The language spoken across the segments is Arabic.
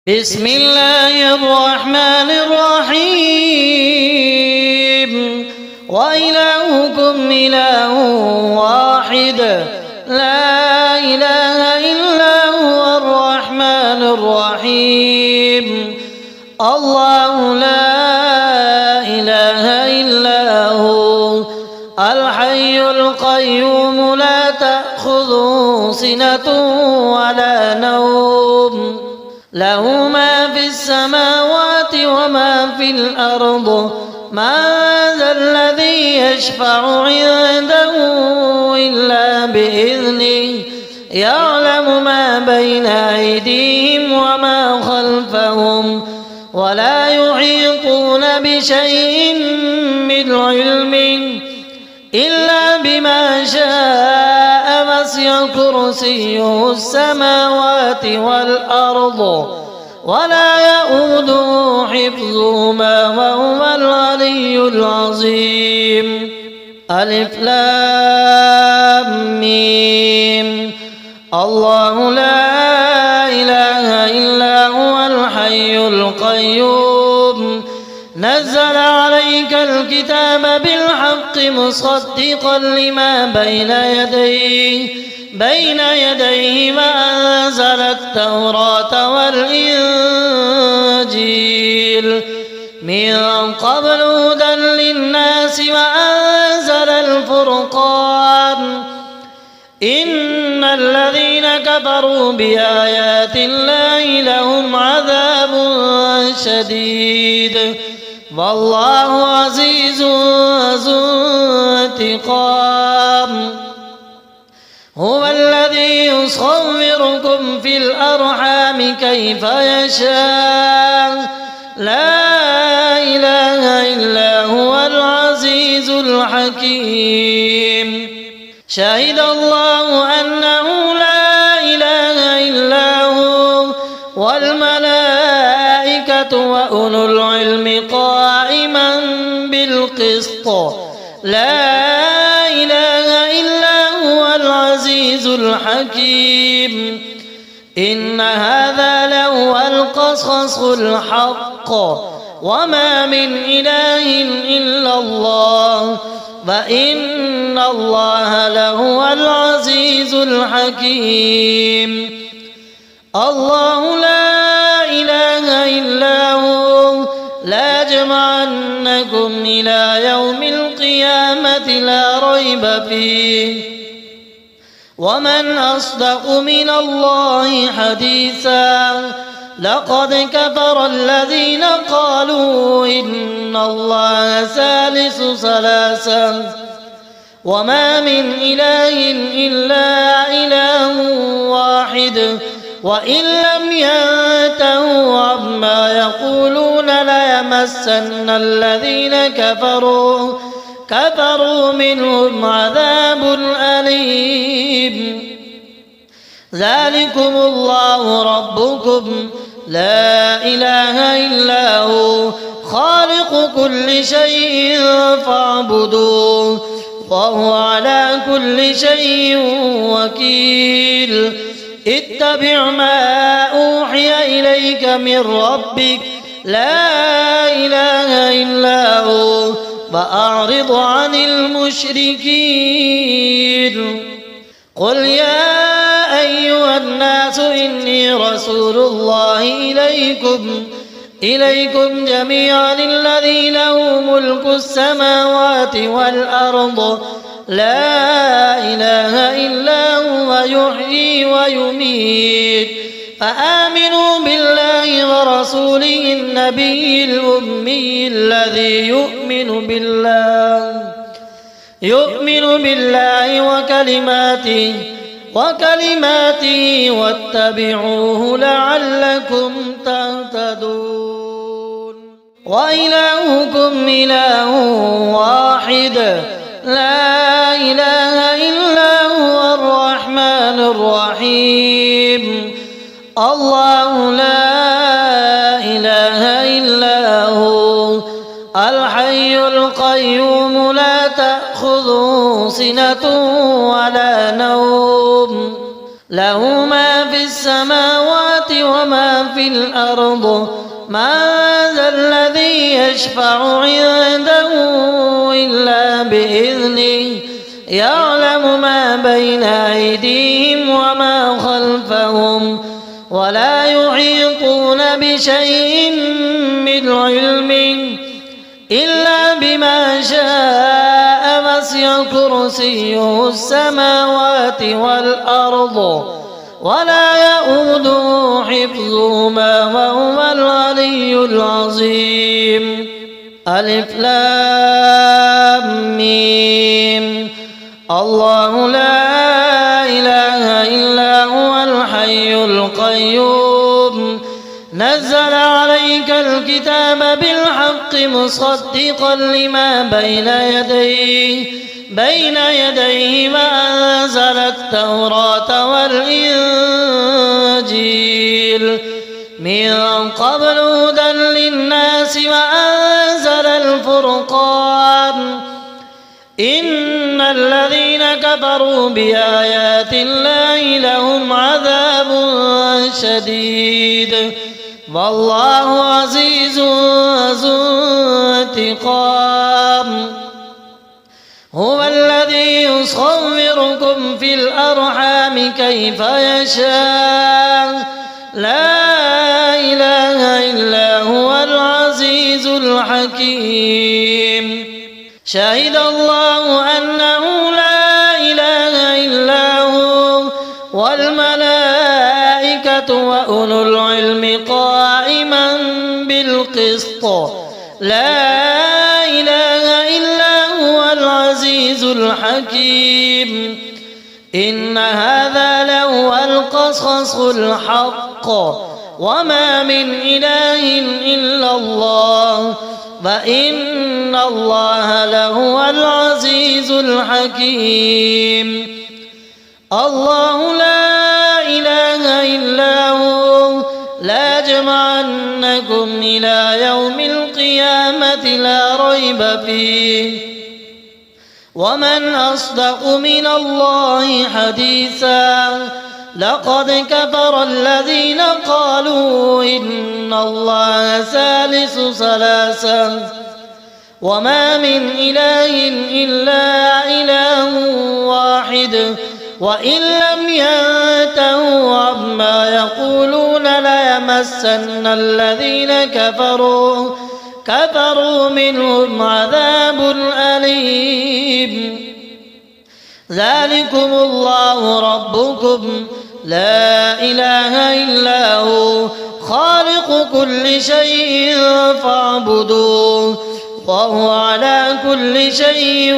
بسم الله الرحمن الرحيم وإلهكم إله واحد لا إله إلا هو الرحمن الرحيم الله لا إله إلا هو الحي القيوم لا تأخذه سنة ولا نوم له ما في السماوات وما في الأرض ما ذا الذي يشفع عنده إلا بإذنه يعلم ما بين أيديهم وما خلفهم ولا يحيطون بشيء من علمه إلا بما شاء وسع كرسيه السماوات والأرض ولا يؤوده حفظهما وهو العلي العظيم ألف لام ميم الله لا إله إلا هو الحي القيوم نزل عليك الكتاب بالحق مصدقا لما بين يديه وأنزل التوراة والإنجيل من قبل هدى للناس وأنزل الفرقان إن الذين كفروا بآيات الله لهم عذاب شديد والله عزيز ذو انتقام هو الذي يصوركم في الأرحام كيف يشاء لا إله إلا هو العزيز الحكيم شهد الله أنه لا إله إلا هو والملائكة وأولو العلم قائما بالقسط لا إله إلا هو العزيز الحكيم إن هذا لهو القصص الحق وما من إله إلا الله وإن الله لهو العزيز الحكيم الله لا إله إلا هو لا يجمعنكم إلى يوم القيامة لا ريب فيه ومن أصدق من الله حديثا لقد كفر الذين قالوا إن الله ثالث ثلاثة وما من إله إلا إله واحد وإن لم ينتهوا عما يقولون ليمسن الذين كفروا منهم عذاب أليم ذلكم الله ربكم لا إله إلا هو خالق كل شيء فاعبدوه وهو على كل شيء وكيل اتبع ما أوحي إليك من ربك لا إله إلا هو وأعرض عن المشركين قل يا أيها الناس إني رسول الله إليكم جميعا الذي له ملك السماوات والأرض لا إله إلا هو يحيي ويميت فآمنوا بالله ورسوله النبي الأمي الذي يؤمن بالله وكلماته واتبعوه لعلكم تهتدون وإلهكم إله واحد لا إله إلا هو الرحمن الرحيم الله لا إله إلا هو الحي القيوم لا تأخذه سنة ولا نوم له ما في السماوات وما في الأرض الأرض من ذا الذي يشفع عنده إلا بإذنه يعلم ما بين أيديهم وما خلفهم ولا يحيطون بشيء من علمه إلا بما شاء وسع كرسيه السماوات والأرض ولا يؤوده حفظهما وهو العلي العظيم. ألف لام ميم. الله لا إله إلا هو الحي القيوم نزل عليك الكتاب بالحق مصدقا لما بين يديه وأنزل التوراة والإنجيل من قبل هدى للناس وأنزل الفرقان إن الذين كفروا بآيات الله لهم عذاب شديد والله عزيز ذو انتقام. هو الذي يصوركم في الأرحام كيف يشاء لا إله إلا هو العزيز الحكيم. شهد الله أنه لا إله إلا هو والملائكة وأولو العلم قائما بالقسط لا إله إلا هو العزيز الحكيم. إن هذا لهو القصص الحق وما من إله إلا الله وإن الله لهو العزيز الحكيم. الله لا إله إلا هو ليجمعنكم إلى يوم القيامة لا ريب فيه ومن أصدق من الله حديثا. لقد كفر الذين قالوا إن الله ثالث ثلاثة وما من إله إلا إله واحد وإن لم ينتهوا عما يقولون ليمسن الذين كفروا منهم عذاب أليم. ذلكم الله ربكم لا إله إلا هو خالق كل شيء فاعبدوه وهو على كل شيء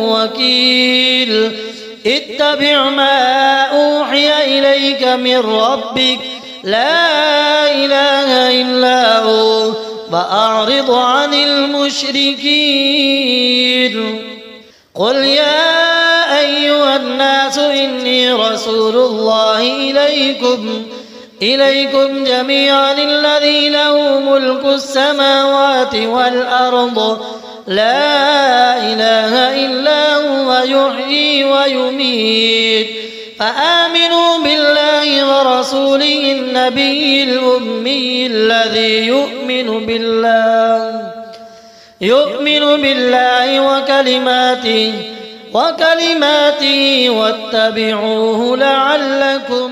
وكيل. اتبع ما أوحي إليك من ربك لا إله إلا هو وأعرض عن المشركين. قل يا أيها الناس إني رسول الله إليكم جميعا الذي له ملك السماوات والأرض لا إله إلا هو يحيي ويميت. فآمنوا بالله ورسوله النبي الأمي الذي يؤمن بالله وكلماته واتبعوه لعلكم